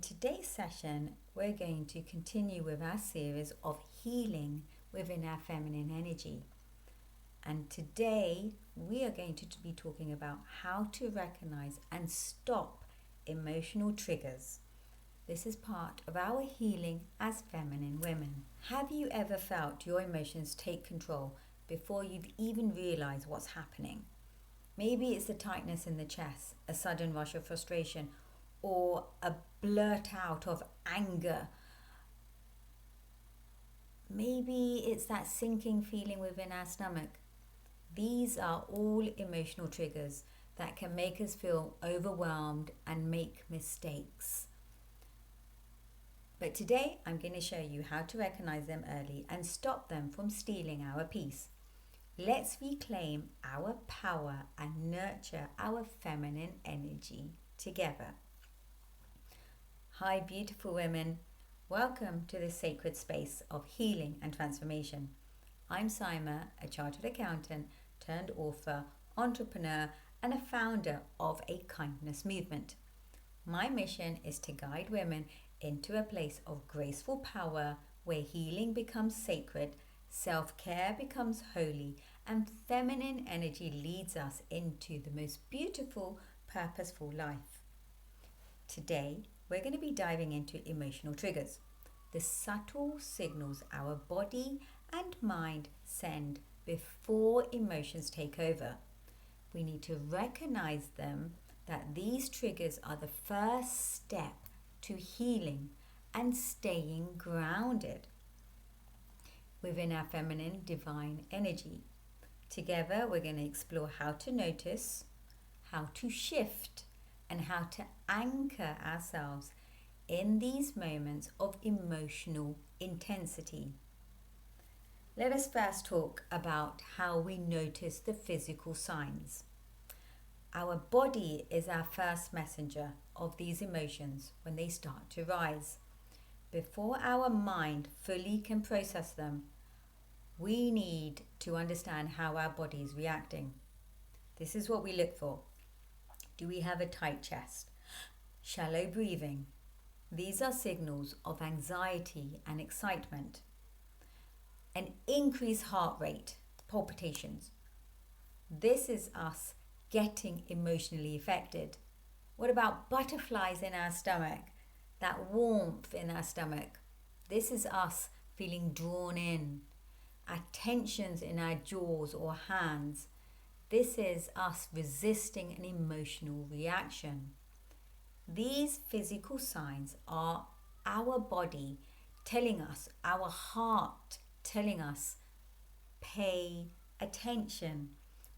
today's session, we're going to continue with our series of healing within our feminine energy. And today, we are going to be talking about how to recognize and stop emotional triggers. This is part of our healing as feminine women. Have you ever felt your emotions take control before you've even realized what's happening? Maybe it's the tightness in the chest, a sudden rush of frustration, or a blurt out of anger. Maybe it's that sinking feeling within our stomach. These are all emotional triggers that can make us feel overwhelmed and make mistakes. But today I'm going to show you how to recognize them early and stop them from stealing our peace. Let's reclaim our power and nurture our feminine energy together. Hi, beautiful women. Welcome to this sacred space of healing and transformation. I'm Sima, a chartered accountant turned author, entrepreneur, and a founder of a kindness movement. My mission is to guide women into a place of graceful power where healing becomes sacred, self-care becomes holy, and feminine energy leads us into the most beautiful, purposeful life. Today, we're going to be diving into emotional triggers, the subtle signals our body and mind send before emotions take over. We need to recognize them, that these triggers are the first step to healing and staying grounded within our feminine divine energy. Together, we're going to explore how to notice, how to shift, and how to anchor ourselves in these moments of emotional intensity. Let us first talk about how we notice the physical signs. Our body is our first messenger of these emotions when they start to rise. Before our mind fully can process them, we need to understand how our body is reacting. This is what we look for. Do we have a tight chest? Shallow breathing? These are signals of anxiety and excitement. An increased heart rate, palpitations. This is us getting emotionally affected. What about butterflies in our stomach? That warmth in our stomach. This is us feeling drawn in. Our tensions in our jaws or hands. This is us resisting an emotional reaction. These physical signs are our body telling us, our heart telling us, pay attention.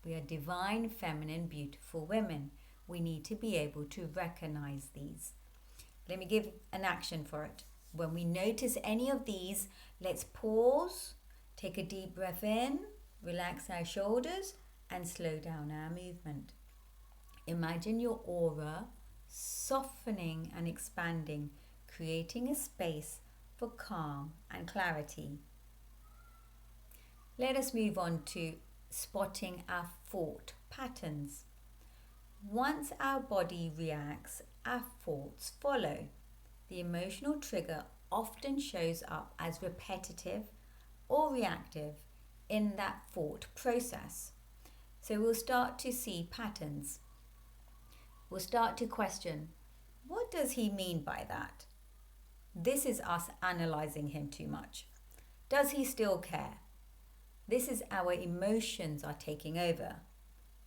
We are divine, feminine, beautiful women. We need to be able to recognize these. Let me give an action for it. When we notice any of these, let's pause, take a deep breath in, relax our shoulders, and slow down our movement. Imagine your aura softening and expanding, creating a space for calm and clarity. Let us move on to spotting our thought patterns. Once our body reacts, our thoughts follow. The emotional trigger often shows up as repetitive or reactive in that thought process. So we'll start to see patterns. We'll start to question, what does he mean by that? This is us analyzing him too much. Does he still care? This is our emotions are taking over.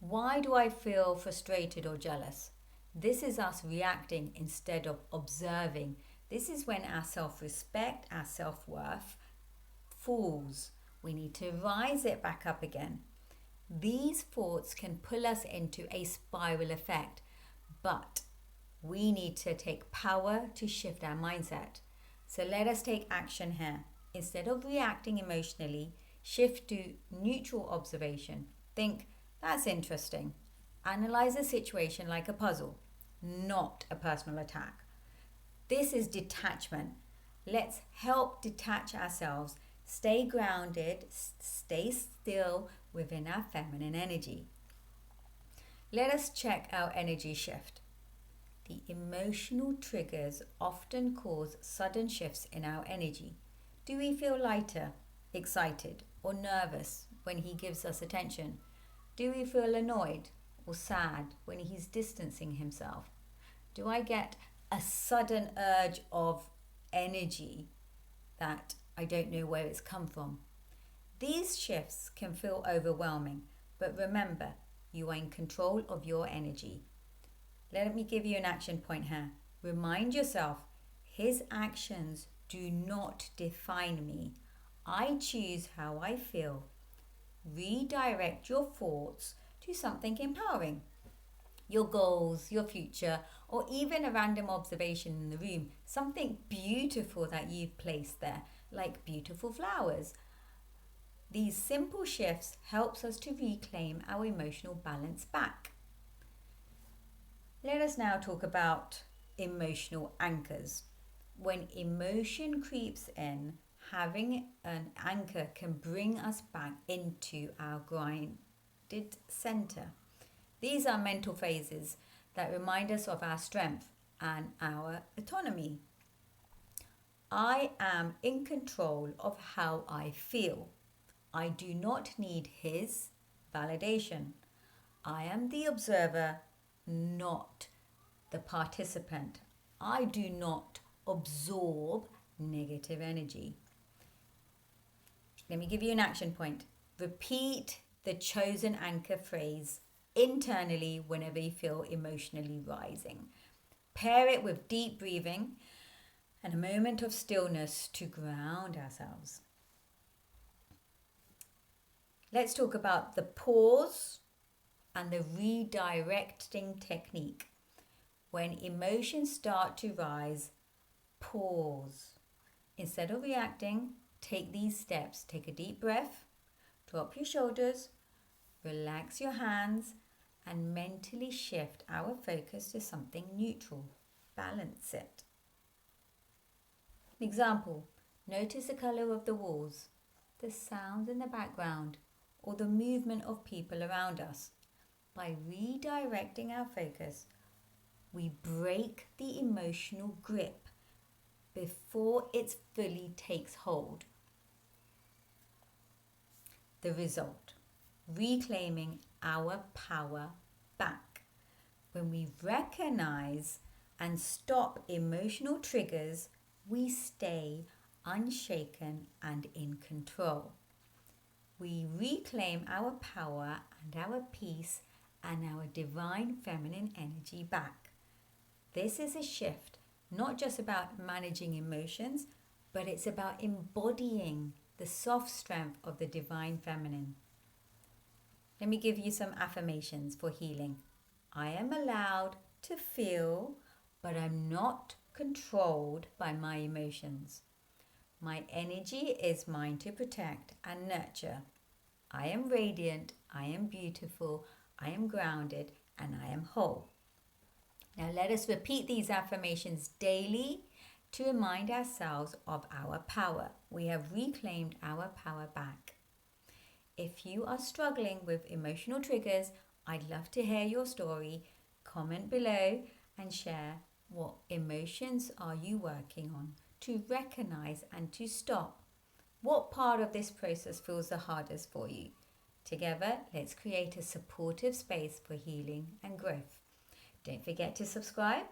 Why do I feel frustrated or jealous? This is us reacting instead of observing. This is when our self-respect, our self-worth falls. We need to rise it back up again. These thoughts can pull us into a spiral effect, but we need to take power to shift our mindset. So let us take action here. Instead of reacting emotionally, shift to neutral observation. Think, that's interesting. Analyze the situation like a puzzle, not a personal attack. This is detachment. Let's help detach ourselves. Stay grounded, stay still within our feminine energy. Let us check our energy shift. The emotional triggers often cause sudden shifts in our energy. Do we feel lighter, excited, or nervous when he gives us attention? Do we feel annoyed or sad when he's distancing himself? Do I get a sudden urge of energy that I don't know where it's come from? These shifts can feel overwhelming, but remember, you are in control of your energy. Let me give you an action point here. Remind yourself, his actions do not define me. I choose how I feel. Redirect your thoughts to something empowering. Your goals, your future, or even a random observation in the room. Something beautiful that you've placed there, like beautiful flowers. These simple shifts helps us to reclaim our emotional balance back. Let us now talk about emotional anchors. When emotion creeps in, having an anchor can bring us back into our grounded center. These are mental phases that remind us of our strength and our autonomy. I am in control of how I feel. I do not need his validation. I am the observer, not the participant. I do not absorb negative energy. Let me give you an action point. Repeat the chosen anchor phrase internally whenever you feel emotionally rising. Pair it with deep breathing and a moment of stillness to ground ourselves. Let's talk about the pause and the redirecting technique. When emotions start to rise, pause. Instead of reacting, take these steps. Take a deep breath, drop your shoulders, relax your hands, and mentally shift our focus to something neutral. Balance it. Example, notice the color of the walls, the sounds in the background, or the movement of people around us. By redirecting our focus, we break the emotional grip before it fully takes hold. The result, reclaiming our power back. When we recognize and stop emotional triggers, we stay unshaken and in control. We reclaim our power and our peace and our divine feminine energy back. This is a shift, not just about managing emotions, but it's about embodying the soft strength of the divine feminine. Let me give you some affirmations for healing. I am allowed to feel, but I'm not controlled by my emotions. My energy is mine to protect and nurture. I am radiant, I am beautiful, I am grounded, and I am whole. Now let us repeat these affirmations daily to remind ourselves of our power. We have reclaimed our power back. If you are struggling with emotional triggers, I'd love to hear your story. Comment below and share what emotions are you working on to recognize and to stop. What part of this process feels the hardest for you? Together, let's create a supportive space for healing and growth. Don't forget to subscribe